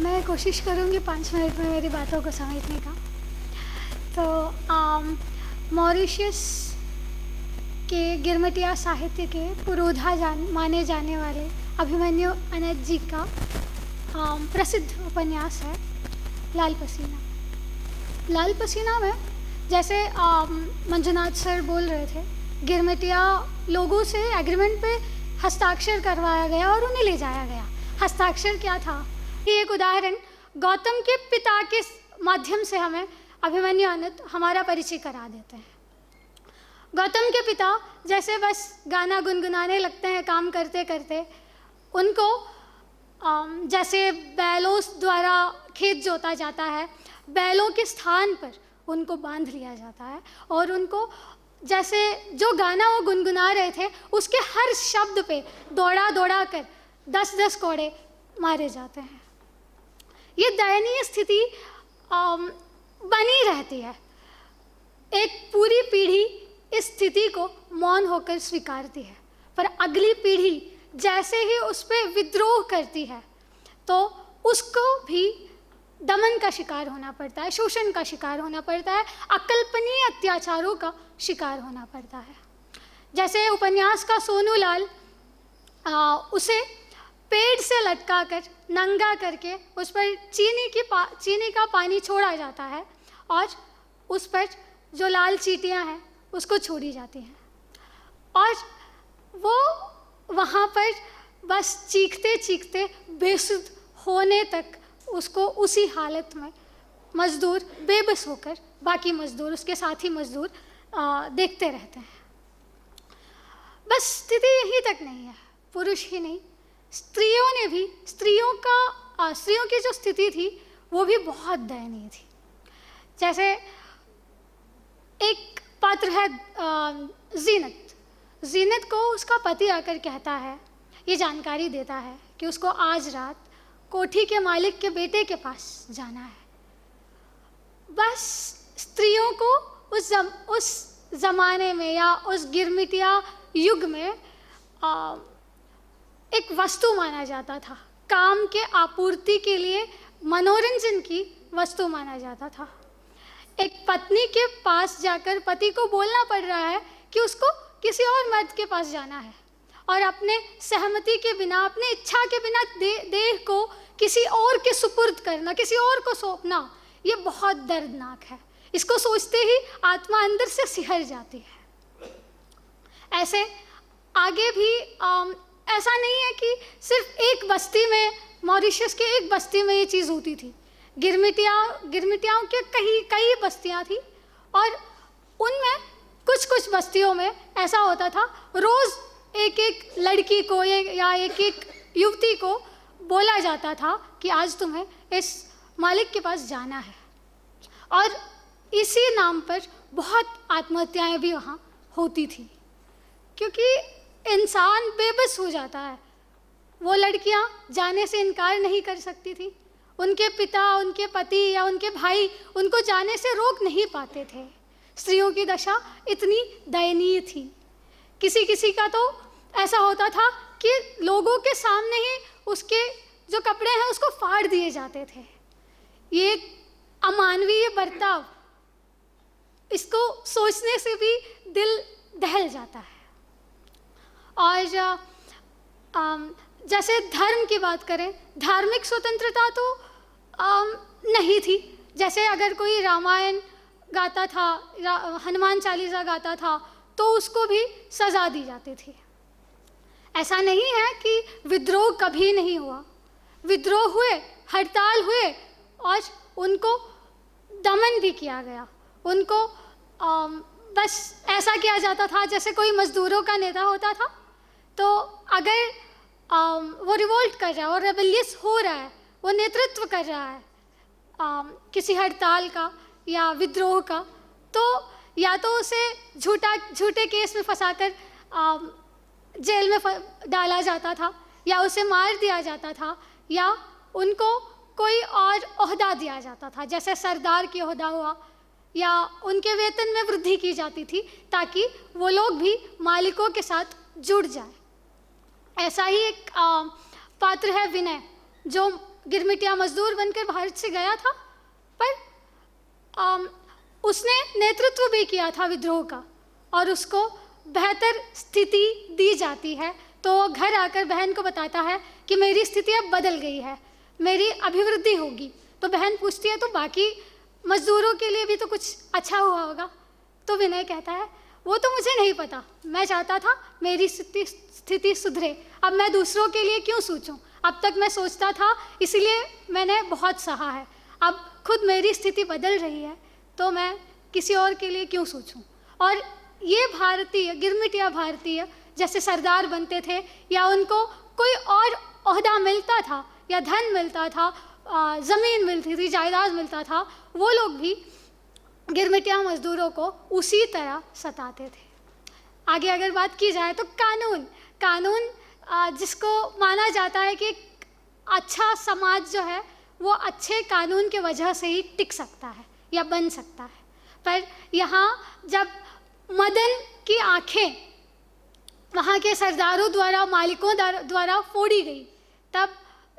मैं कोशिश करूँगी 5 मिनट में मेरी बातों को समेटने का। तो मॉरिशस के गिरमिटिया साहित्य के पुरोधा माने जाने वाले अभिमन्यु अनंत जी का प्रसिद्ध उपन्यास है लाल पसीना। लाल पसीना में जैसे मंजुनाथ सर बोल रहे थे, गिरमिटिया लोगों से एग्रीमेंट पे हस्ताक्षर करवाया गया और उन्हें ले जाया गया। हस्ताक्षर क्या था? ये एक उदाहरण गौतम के पिता के माध्यम से हमें अभिमन्यु अनंत हमारा परिचय करा देते हैं। गौतम के पिता जैसे बस गाना गुनगुनाने लगते हैं काम करते करते, उनको जैसे बैलों द्वारा खेत जोता जाता है, बैलों के स्थान पर उनको बांध लिया जाता है और उनको जैसे जो गाना वो गुनगुना रहे थे उसके हर शब्द पे दौड़ा दौड़ा कर 10-10 कोड़े मारे जाते हैं। ये दयनीय स्थिति बनी रहती है। एक पूरी पीढ़ी इस स्थिति को मौन होकर स्वीकारती है, पर अगली पीढ़ी जैसे ही उस पर विद्रोह करती है तो उसको भी दमन का शिकार होना पड़ता है, शोषण का शिकार होना पड़ता है, अकल्पनीय अत्याचारों का शिकार होना पड़ता है। जैसे उपन्यास का सोनू लाल उसे पेड़ से लटका कर नंगा करके उस पर चीनी का पानी छोड़ा जाता है और उस पर जो लाल चींटियाँ हैं उसको छोड़ी जाती हैं और वो वहाँ पर बस चीखते चीखते बेसुध होने तक उसको उसी हालत में मजदूर बेबस होकर, बाकी मजदूर उसके साथी मजदूर देखते रहते हैं। बस स्थिति यहीं तक नहीं है, पुरुष ही नहीं, स्त्रियों ने भी स्त्रियों की जो स्थिति थी वो भी बहुत दयनीय थी। जैसे एक पात्र है जीनत को उसका पति आकर कहता है, ये जानकारी देता है कि उसको आज रात कोठी के मालिक के बेटे के पास जाना है। बस स्त्रियों को उस ज़माने में या उस गिरमिटिया युग में एक वस्तु माना जाता था, काम के आपूर्ति के लिए मनोरंजन की वस्तु माना जाता था। एक पत्नी के पास जाकर पति को बोलना पड़ रहा है कि उसको किसी और मर्द के पास जाना है और अपने सहमति के बिना, अपने इच्छा के बिना देह को किसी और के सुपुर्द करना, किसी और को सौंपना, ये बहुत दर्दनाक है। इसको सोचते ही आत्मा अंदर से सिहर जाती है। ऐसे आगे भी ऐसा नहीं है कि सिर्फ एक बस्ती में, मॉरिशस के एक बस्ती में ये चीज़ होती थी। गिरमिटियाओं के कई बस्तियाँ थी और उनमें कुछ बस्तियों में ऐसा होता था, रोज़ एक लड़की को या एक युवती को बोला जाता था कि आज तुम्हें इस मालिक के पास जाना है। और इसी नाम पर बहुत आत्महत्याएं भी वहाँ होती थी, क्योंकि इंसान बेबस हो जाता है। वो लड़कियाँ जाने से इनकार नहीं कर सकती थी, उनके पिता, उनके पति या उनके भाई उनको जाने से रोक नहीं पाते थे। स्त्रियों की दशा इतनी दयनीय थी। किसी का तो ऐसा होता था कि लोगों के सामने ही उसके जो कपड़े हैं उसको फाड़ दिए जाते थे। ये अमानवीय बर्ताव, इसको सोचने से भी दिल दहल जाता है। और जैसे धर्म की बात करें, धार्मिक स्वतंत्रता तो नहीं थी। जैसे अगर कोई रामायण गाता था, हनुमान चालीसा गाता था, तो उसको भी सज़ा दी जाती थी। ऐसा नहीं है कि विद्रोह कभी नहीं हुआ। विद्रोह हुए, हड़ताल हुए और उनको दमन भी किया गया। उनको बस ऐसा किया जाता था जैसे कोई मजदूरों का नेता होता था, तो अगर वो रिवोल्ट कर रहा है और रेबेलियस हो रहा है, वो नेतृत्व कर रहा है किसी हड़ताल का या विद्रोह का, तो या तो उसे झूठे केस में फंसाकर जेल में डाला जाता था, या उसे मार दिया जाता था, या उनको कोई और ओहदा दिया जाता था, जैसे सरदार की ओहदा हुआ, या उनके वेतन में वृद्धि की जाती थी ताकि वो लोग भी मालिकों के साथ जुड़ जाए। ऐसा ही एक पात्र है विनय, जो गिरमिटिया मजदूर बनकर भारत से गया था, पर उसने नेतृत्व भी किया था विद्रोह का और उसको बेहतर स्थिति दी जाती है, तो वो घर आकर बहन को बताता है कि मेरी स्थिति अब बदल गई है, मेरी अभिवृद्धि होगी। तो बहन पूछती है तो बाकी मजदूरों के लिए भी तो कुछ अच्छा हुआ होगा। तो विनय कहता है वो तो मुझे नहीं पता, मैं चाहता था मेरी स्थिति सुधरे, अब मैं दूसरों के लिए क्यों सोचूं, अब तक मैं सोचता था इसीलिए मैंने बहुत सहा है, अब खुद मेरी स्थिति बदल रही है तो मैं किसी और के लिए क्यों सोचूं। और ये भारतीय, गिरमिटिया भारतीय जैसे सरदार बनते थे या उनको कोई और ओहदा मिलता था या धन मिलता था, ज़मीन मिलती थी, जायदाद मिलता था, वो लोग भी गिरमिटिया मजदूरों को उसी तरह सताते थे। आगे अगर बात की जाए तो कानून जिसको माना जाता है कि एक अच्छा समाज जो है वो अच्छे कानून के वजह से ही टिक सकता है या बन सकता है। पर यहाँ जब मदन की आँखें वहाँ के सरदारों द्वारा, मालिकों द्वारा फोड़ी गई, तब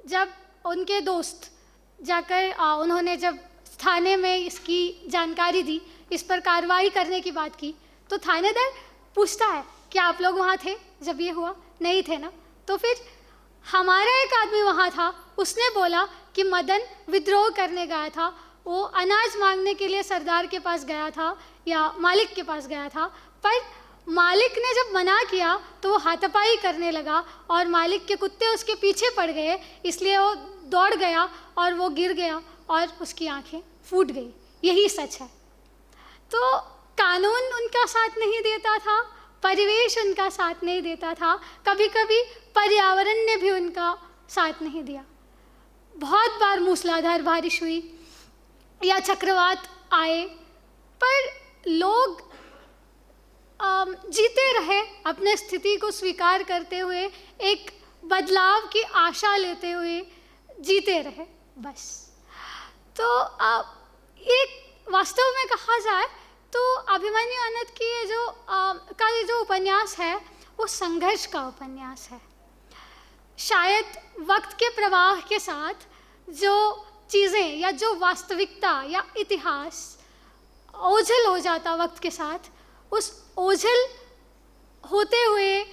जब उनके दोस्त जाकर उन्होंने जब थाने में इसकी जानकारी दी, इस पर कार्रवाई करने की बात की, तो थानेदार पूछता है कि आप लोग वहाँ थे जब ये हुआ? नहीं थे ना। तो फिर हमारा एक आदमी वहाँ था, उसने बोला कि मदन विद्रोह करने गया था, वो अनाज मांगने के लिए सरदार के पास गया था या मालिक के पास गया था, पर मालिक ने जब मना किया तो वो हाथापाई करने लगा और मालिक के कुत्ते उसके पीछे पड़ गए, इसलिए वो दौड़ गया और वो गिर गया और उसकी आंखें फूट गई। यही सच है। तो कानून उनका साथ नहीं देता था, परिवेश उनका साथ नहीं देता था, कभी कभी पर्यावरण ने भी उनका साथ नहीं दिया। बहुत बार मूसलाधार बारिश हुई या चक्रवात आए, पर लोग जीते रहे, अपने स्थिति को स्वीकार करते हुए, एक बदलाव की आशा लेते हुए जीते रहे बस। तो एक वास्तव में कहा जाए तो अभिमन्यु अनंत की ये जो उपन्यास है वो संघर्ष का उपन्यास है। शायद वक्त के प्रवाह के साथ जो चीज़ें या जो वास्तविकता या इतिहास ओझल हो जाता वक्त के साथ, उस ओझल होते हुए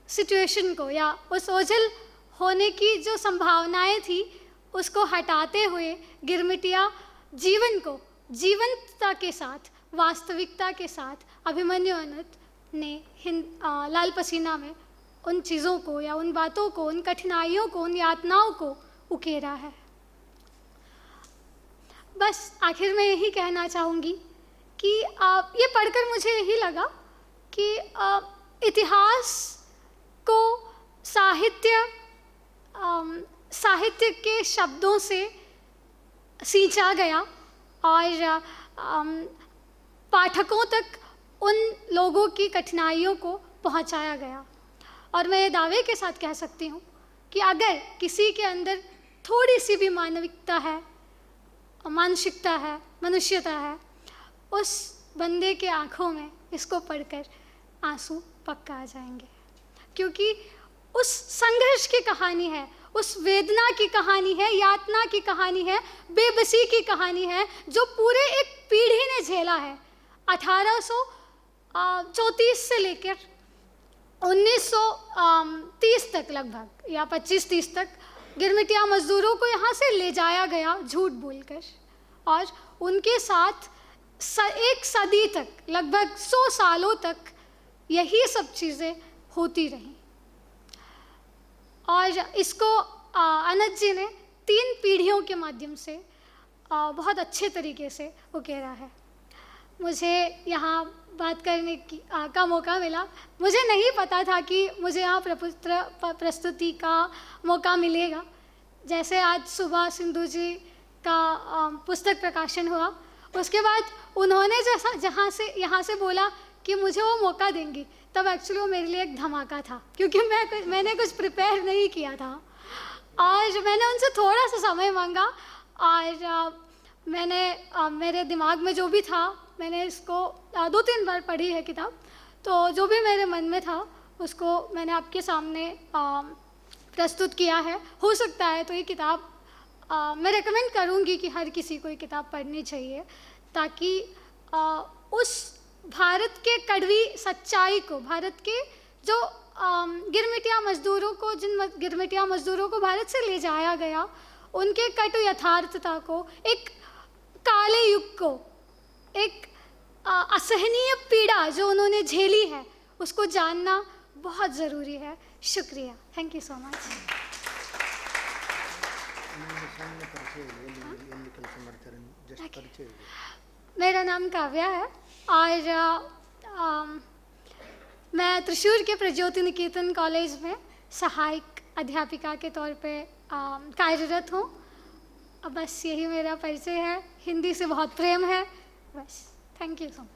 सिचुएशन को या उस ओझल होने की जो संभावनाएं थी उसको हटाते हुए गिरमिटिया जीवन को जीवंतता के साथ, वास्तविकता के साथ अभिमन्यु अनंत ने लाल पसीना में उन चीज़ों को या उन बातों को, उन कठिनाइयों को, उन यातनाओं को उकेरा है। बस आखिर में यही कहना चाहूँगी कि ये पढ़कर मुझे यही लगा कि इतिहास को साहित्य के शब्दों से सींचा गया और पाठकों तक उन लोगों की कठिनाइयों को पहुंचाया गया। और मैं ये दावे के साथ कह सकती हूँ कि अगर किसी के अंदर थोड़ी सी भी मानविकता है, मानसिकता है, मनुष्यता है, उस बंदे के आँखों में इसको पढ़कर आंसू पक्का आ जाएंगे, क्योंकि उस संघर्ष की कहानी है, उस वेदना की कहानी है, यातना की कहानी है, बेबसी की कहानी है, जो पूरे एक पीढ़ी ने झेला है। 1834 से लेकर 1930 तक लगभग या 25-30 तक गिरमिटिया मजदूरों को यहाँ से ले जाया गया झूठ बोलकर, और उनके साथ एक सदी तक, लगभग 100 सालों तक यही सब चीज़ें होती रहीं। और इसको अनंत जी ने 3 पीढ़ियों के माध्यम से बहुत अच्छे तरीके से उकेरा है। मुझे यहाँ बात करने का मौका मिला। मुझे नहीं पता था कि मुझे यहाँ प्रस्तुति का मौका मिलेगा। जैसे आज सुबह सिंधु जी का पुस्तक प्रकाशन हुआ, उसके बाद उन्होंने यहाँ से बोला कि मुझे वो मौका देंगी, तब एक्चुअली वो मेरे लिए एक धमाका था, क्योंकि मैंने कुछ प्रिपेयर नहीं किया था। और मैंने उनसे थोड़ा सा समय मांगा और मैंने मेरे दिमाग में जो भी था, मैंने इसको 2-3 बार पढ़ी है किताब, तो जो भी मेरे मन में था उसको मैंने आपके सामने प्रस्तुत किया है। हो सकता है तो ये किताब मैं रेकमेंड करूँगी कि हर किसी को ये किताब पढ़नी चाहिए, ताकि उस भारत के कड़वी सच्चाई को, भारत के जो गिरमिटिया मज़दूरों को, जिन गिरमिटिया मज़दूरों को भारत से ले जाया गया, उनके कटु यथार्थता को, एक काले युग को, एक असहनीय पीड़ा जो उन्होंने झेली है, उसको जानना बहुत ज़रूरी है। शुक्रिया, थैंक यू सो मच। मेरा नाम काव्या है और मैं त्रिशूर के प्रज्योति निकेतन कॉलेज में सहायक अध्यापिका के तौर पे कार्यरत हूँ। बस यही मेरा परिचय है। हिंदी से बहुत प्रेम है, बस। Thank you so much.